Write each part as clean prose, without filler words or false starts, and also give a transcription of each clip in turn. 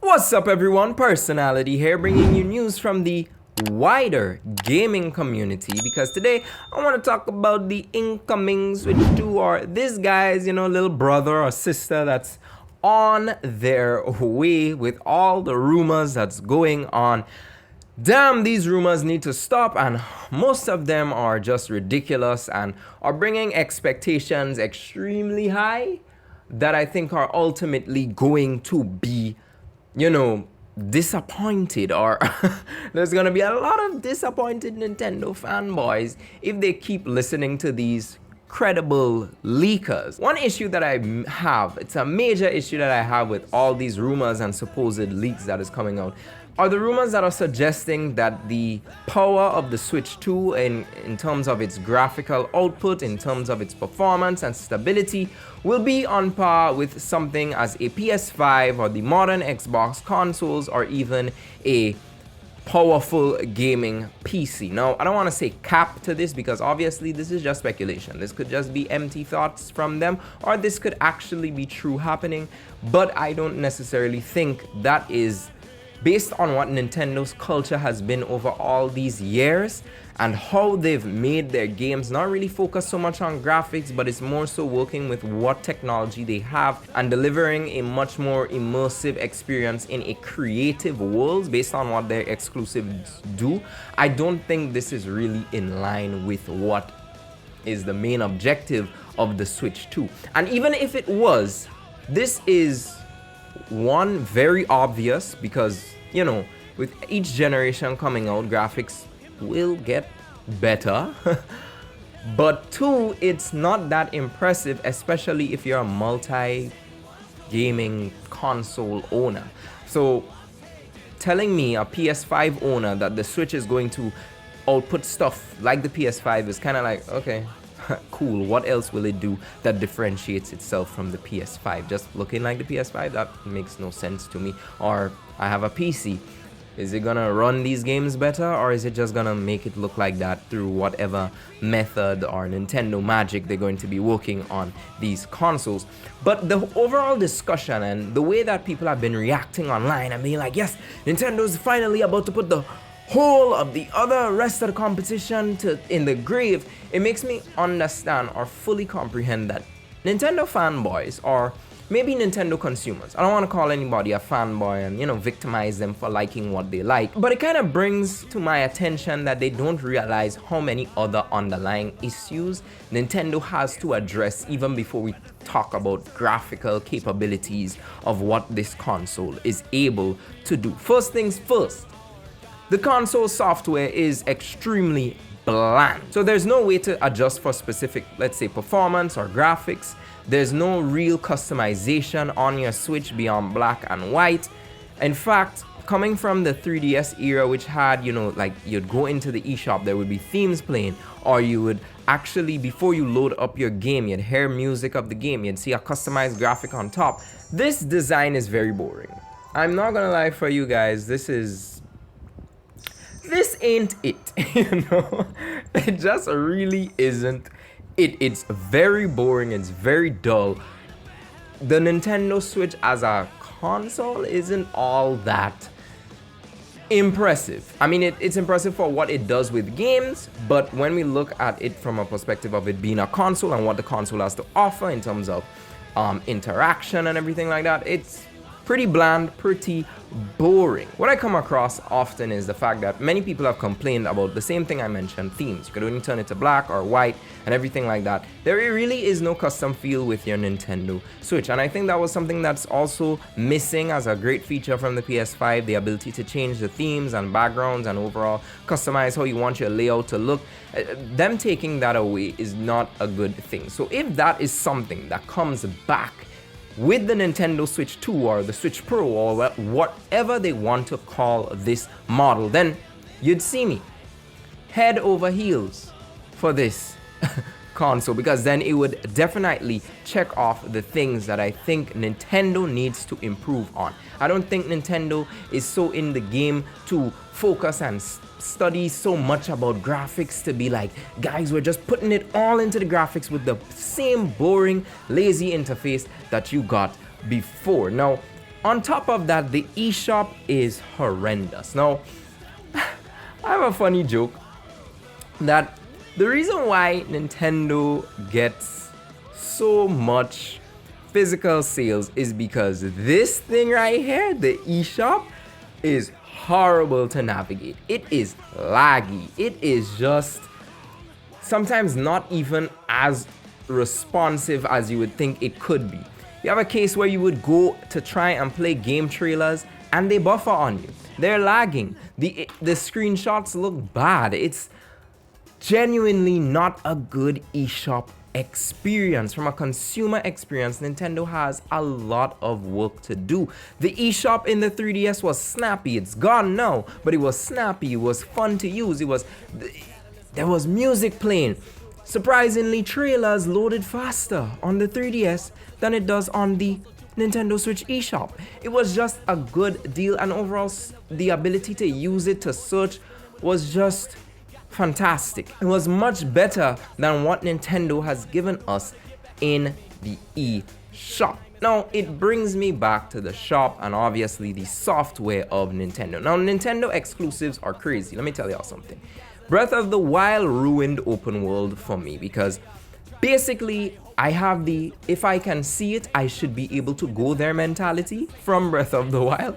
What's up everyone, Personality here, bringing you news from the wider gaming community, because today I want to talk about the incoming Switch 2, or this guy's, little brother or sister that's on their way with all the rumors that's going on. Damn, these rumors need to stop, and most of them are just ridiculous and are bringing expectations extremely high that I think are ultimately going to be disappointed, or there's gonna be a lot of disappointed Nintendo fanboys if they keep listening to these credible leakers. One issue that I have, it's a major issue that I have with all these rumors and supposed leaks that is coming out, are the rumors that are suggesting that the power of the Switch 2 in terms of its graphical output, in terms of its performance and stability, will be on par with something as a PS5 or the modern Xbox consoles, or even a powerful gaming PC. Now, I don't want to say cap to this, because obviously this is just speculation. This could just be empty thoughts from them, or this could actually be true happening, but I don't necessarily think that is based on what Nintendo's culture has been over all these years and how they've made their games not really focus so much on graphics, but it's more so working with what technology they have and delivering a much more immersive experience in a creative world based on what their exclusives do. I don't think this is really in line with what is the main objective of the Switch 2. And even if it was, this is one, very obvious, because with each generation coming out, graphics will get better. But two, it's not that impressive, especially if you're a multi-gaming console owner. So telling me, a PS5 owner, that the Switch is going to output stuff like the PS5 is kind of like, okay, cool, what else will it do that differentiates itself from the PS5? Just looking like the PS5? That makes no sense to me. Or I have a PC. Is it gonna run these games better, or is it just gonna make it look like that through whatever method or Nintendo magic they're going to be working on these consoles? But the overall discussion and the way that people have been reacting online and being like, yes, Nintendo's finally about to put the whole of the other rest of the competition in the grave, it makes me understand or fully comprehend that Nintendo fanboys, or maybe Nintendo consumers, I don't want to call anybody a fanboy and victimize them for liking what they like, but it kind of brings to my attention that they don't realize how many other underlying issues Nintendo has to address even before we talk about graphical capabilities of what this console is able to do. First things first, the console software is extremely bland. So there's no way to adjust for specific, let's say, performance or graphics. There's no real customization on your Switch beyond black and white. In fact, coming from the 3DS era, which had, like you'd go into the eShop, there would be themes playing, or you would actually, before you load up your game, you'd hear music of the game, you'd see a customized graphic on top. This design is very boring. I'm not gonna lie for you guys, this ain't it. It just really isn't it. It's very boring, it's very dull. The Nintendo Switch as a console isn't all that impressive. I mean, it's impressive for what it does with games, but when we look at it from a perspective of it being a console and what the console has to offer in terms of interaction and everything like that, it's pretty bland, pretty boring. What I come across often is the fact that many people have complained about the same thing I mentioned, themes. You could only turn it to black or white and everything like that. There really is no custom feel with your Nintendo Switch, and I think that was something that's also missing as a great feature from the PS5, the ability to change the themes and backgrounds and overall customize how you want your layout to look. Them taking that away is not a good thing. So if that is something that comes back with the Nintendo Switch 2 or the Switch Pro or whatever they want to call this model, then you'd see me head over heels for this console, because then it would definitely check off the things that I think Nintendo needs to improve on. I don't think Nintendo is so in the game to focus and study so much about graphics to be like, guys, we're just putting it all into the graphics with the same boring, lazy interface that you got before. Now, On top of that, the eShop is horrendous. Now, I have a funny joke that the reason why Nintendo gets so much physical sales is because this thing right here, the eShop, is horrible to navigate. It is laggy. It is just sometimes not even as responsive as you would think it could be. You have a case where you would go to try and play game trailers and they buffer on you. They're lagging. The screenshots look bad. It's genuinely not a good eShop experience. From a consumer experience, Nintendo has a lot of work to do. The eShop in the 3DS was snappy. It's gone now, but it was snappy. It was fun to use. There was music playing. Surprisingly, trailers loaded faster on the 3DS than it does on the Nintendo Switch eShop. It was just a good deal, and overall the ability to use it to search was just fantastic. It was much better than what Nintendo has given us in the eShop. Now, it brings me back to the shop and obviously the software of Nintendo. Now, Nintendo exclusives are crazy. Let me tell y'all something. Breath of the Wild ruined open world for me because basically I have the if I can see it, I should be able to go there mentality from Breath of the Wild.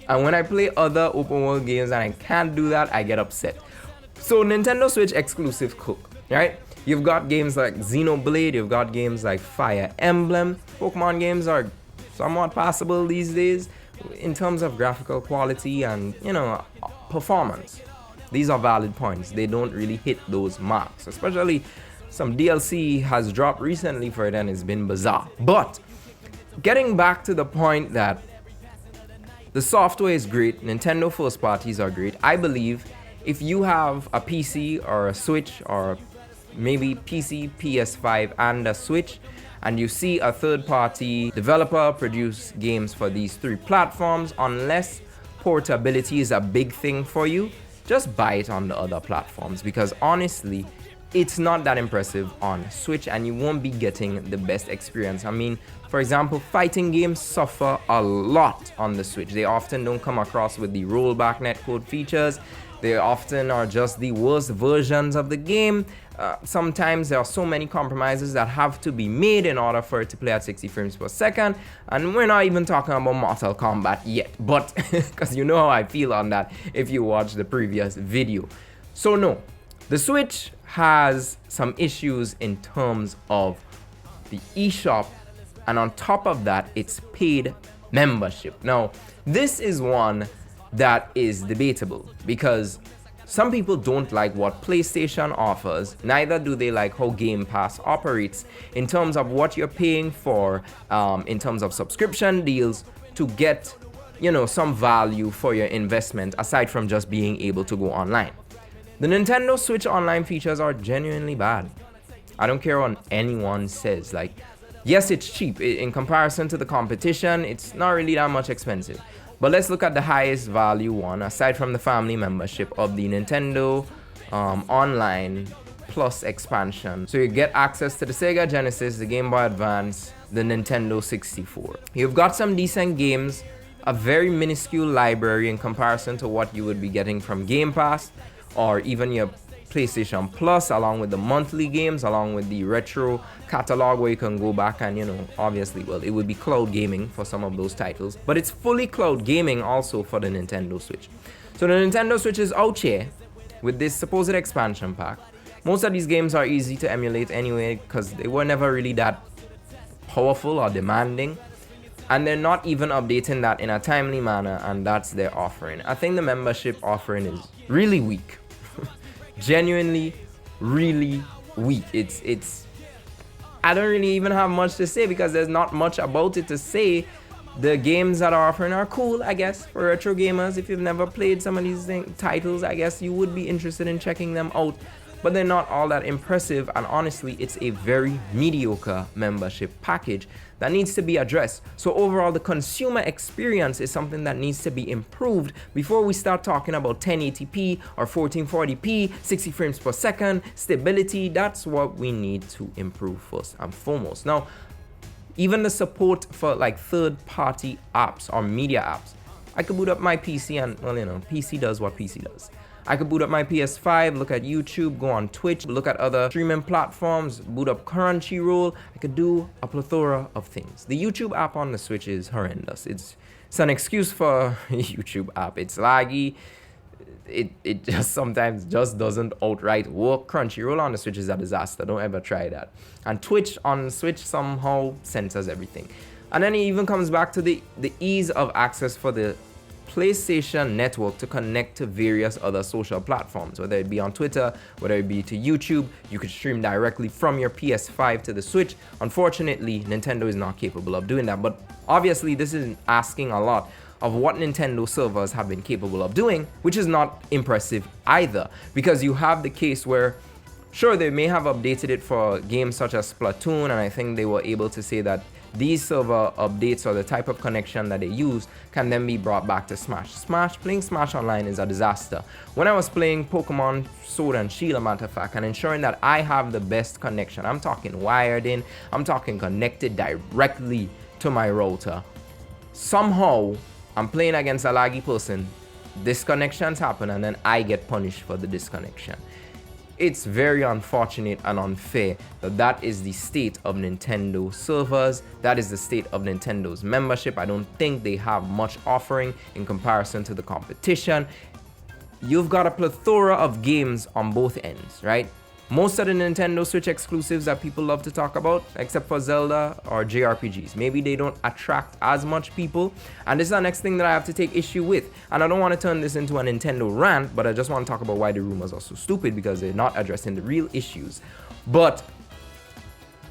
And when I play other open world games and I can't do that, I get upset. So Nintendo Switch exclusive cook, right? You've got games like Xenoblade, you've got games like Fire Emblem. Pokemon games are somewhat passable these days in terms of graphical quality and, performance. These are valid points. They don't really hit those marks, especially some DLC has dropped recently for it and it's been bizarre. But getting back to the point that the software is great, Nintendo first parties are great. I believe if you have a PC or a Switch or maybe PC, PS5 and a Switch, and you see a third-party developer produce games for these three platforms, unless portability is a big thing for you, just buy it on the other platforms, because honestly, it's not that impressive on Switch and you won't be getting the best experience. I mean, for example, fighting games suffer a lot on the Switch. They often don't come across with the rollback netcode features. They often are just the worst versions of the game. Sometimes there are so many compromises that have to be made in order for it to play at 60 frames per second. And we're not even talking about Mortal Kombat yet, but because you know how I feel on that if you watch the previous video. So no, the Switch has some issues in terms of the eShop, and on top of that, it's paid membership. Now, this is one that is debatable because some people don't like what PlayStation offers, neither do they like how Game Pass operates in terms of what you're paying for, in terms of subscription deals to get, some value for your investment aside from just being able to go online. The Nintendo Switch online features are genuinely bad. I don't care what anyone says. Like, yes, it's cheap. In comparison to the competition, it's not really that much expensive. But let's look at the highest value one, aside from the family membership of the Nintendo Online Plus expansion. So you get access to the Sega Genesis, the Game Boy Advance, the Nintendo 64. You've got some decent games, a very minuscule library in comparison to what you would be getting from Game Pass, or even your PlayStation Plus, along with the monthly games, along with the retro catalog where you can go back and, obviously, well, it would be cloud gaming for some of those titles, but it's fully cloud gaming also for the Nintendo Switch. So the Nintendo Switch is out here with this supposed expansion pack. Most of these games are easy to emulate anyway because they were never really that powerful or demanding, and they're not even updating that in a timely manner, and that's their offering. I think the membership offering is really weak. Genuinely really weak. It's I don't really even have much to say because there's not much about it to say. The games that are offering are cool, I guess, for retro gamers. If you've never played some of these titles, I guess you would be interested in checking them out, but they're not all that impressive, and honestly, it's a very mediocre membership package that needs to be addressed. So overall, the consumer experience is something that needs to be improved before we start talking about 1080p or 1440p, 60 frames per second, stability. That's what we need to improve first and foremost. Now, Even the support for like third-party apps or media apps. I could boot up my PC and, well, you know, PC does what PC does. I could boot up my PS5, look at YouTube, go on Twitch, look at other streaming platforms, boot up Crunchyroll. I could do a plethora of things. The YouTube app on the Switch is horrendous. It's an excuse for a YouTube app. It's laggy. It just sometimes just doesn't outright work. Crunchyroll on the Switch is a disaster. Don't ever try that. And Twitch on the Switch somehow censors everything. And then it even comes back to the ease of access for the PlayStation Network to connect to various other social platforms, whether it be on Twitter, whether it be to YouTube. You could stream directly from your PS5 to the Switch. Unfortunately, Nintendo is not capable of doing that, but obviously this is asking a lot of what Nintendo servers have been capable of doing, which is not impressive either, because you have the case where, sure, they may have updated it for games such as Splatoon, and I think they were able to say that these server updates or the type of connection that they use can then be brought back to Smash. Playing Smash Online is a disaster. When I was playing Pokemon Sword and Shield, a matter of fact, and ensuring that I have the best connection, I'm talking wired in, I'm talking connected directly to my router. Somehow, I'm playing against a laggy person, disconnections happen, and then I get punished for the disconnection. It's very unfortunate and unfair that that is the state of Nintendo servers. That is the state of Nintendo's membership. I don't think they have much offering in comparison to the competition. You've got a plethora of games on both ends, right? Most of the Nintendo Switch exclusives that people love to talk about, except for Zelda or JRPGs, maybe they don't attract as much people. And this is the next thing that I have to take issue with. And I don't want to turn this into a Nintendo rant, but I just want to talk about why the rumors are so stupid, because they're not addressing the real issues. But,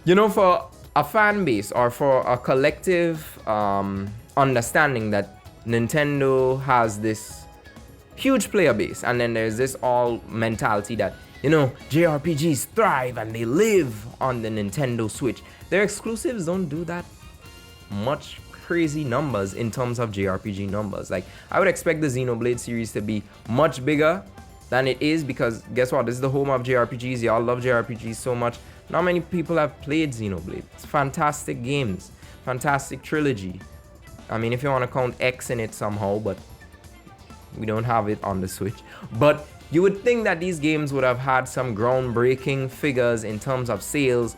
you know, for a fan base or for a collective understanding that Nintendo has this huge player base, and then there's this all mentality that, you know, JRPGs thrive and they live on the Nintendo Switch. Their exclusives don't do that much crazy numbers in terms of JRPG numbers. Like, I would expect the Xenoblade series to be much bigger than it is, because guess what? This is the home of JRPGs. Y'all love JRPGs so much. Not many people have played Xenoblade. It's fantastic games. Fantastic trilogy. I mean, if you want to count X in it somehow, but we don't have it on the Switch. But you would think that these games would have had some groundbreaking figures in terms of sales.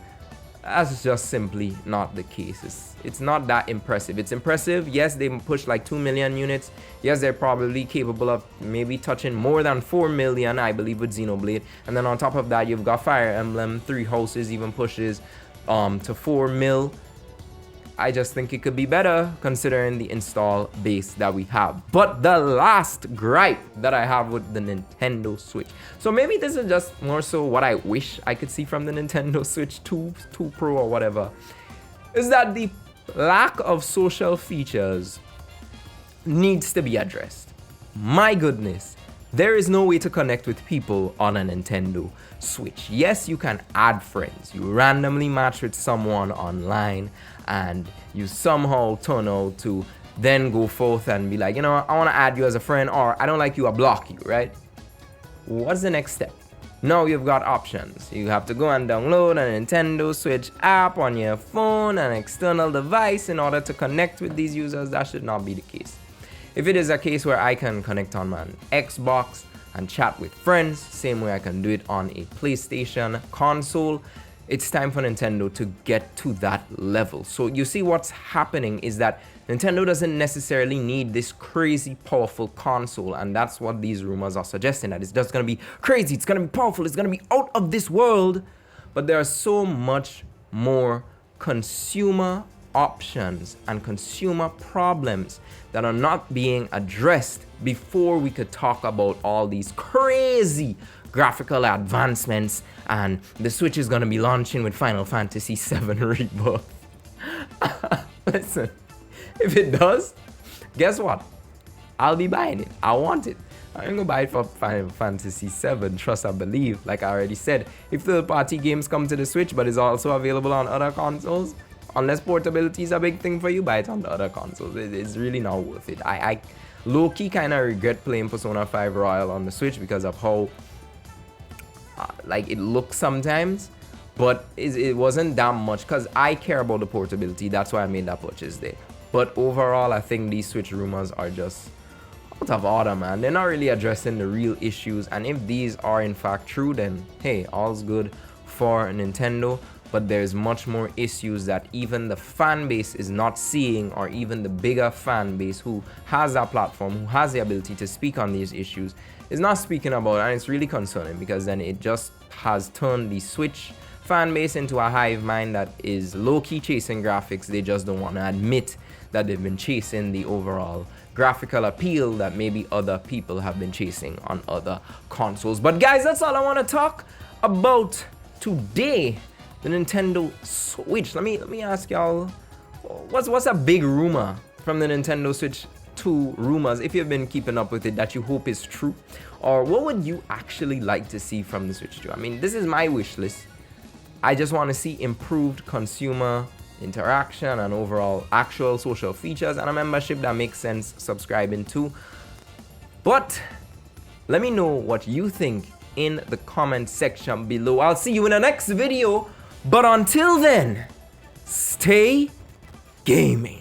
That's just simply not the case. It's not that impressive. It's impressive. Yes, they pushed like 2 million units. Yes, they're probably capable of maybe touching more than 4 million, I believe, with Xenoblade. And then on top of that, you've got Fire Emblem, Three Houses even pushes to 4 mil. I just think it could be better considering the install base that we have. But the last gripe that I have with the Nintendo Switch, so maybe this is just more so what I wish I could see from the Nintendo Switch 2 Pro or whatever, is that the lack of social features needs to be addressed. My goodness, there is no way to connect with people on a Nintendo Switch. Yes, you can add friends. You randomly match with someone online and you somehow turn out to then go forth and be like, you know, I want to add you as a friend, or I don't like you, I block you, right? What's the next step? Now you've got options. You have to go and download a Nintendo Switch app on your phone, an external device, in order to connect with these users. That should not be the case. If it is a case where I can connect on my Xbox and chat with friends, same way I can do it on a PlayStation console, it's time for Nintendo to get to that level. So you see, what's happening is that Nintendo doesn't necessarily need this crazy powerful console, and that's what these rumors are suggesting, that it's just gonna be crazy, it's gonna be powerful, it's gonna be out of this world. But there are so much more consumer options and consumer problems that are not being addressed before we could talk about all these crazy graphical advancements, and the Switch is going to be launching with Final Fantasy VII Rebirth. Listen, if it does, guess what? I'll be buying it. I want it. I ain't gonna buy it for Final Fantasy VII, trust and believe. Like I already said, if third-party games come to the Switch but is also available on other consoles, unless portability is a big thing for you, buy it on the other consoles. It's really not worth it. I low-key kind of regret playing Persona 5 Royal on the Switch because of how like it looks sometimes, but it wasn't that much because I care about the portability. That's why I made that purchase there. But overall, I think these Switch rumors are just out of order, man. They're not really addressing the real issues, and if these are in fact true, then hey, all's good for Nintendo. But there's much more issues that even the fan base is not seeing, or even the bigger fan base who has that platform, who has the ability to speak on these issues, is not speaking about. And it's really concerning, because then it just has turned the Switch fan base into a hive mind that is low-key chasing graphics. They just don't want to admit that they've been chasing the overall graphical appeal that maybe other people have been chasing on other consoles. But guys, that's all I want to talk about today. The Nintendo Switch. Let me ask y'all, what's a big rumor from the Nintendo Switch 2 rumors, if you've been keeping up with it, that you hope is true? Or what would you actually like to see from the Switch 2? I mean, this is my wish list. I just want to see improved consumer interaction and overall actual social features, and a membership that makes sense subscribing to. But let me know what you think in the comment section below. I'll see you in the next video. But until then, stay gaming.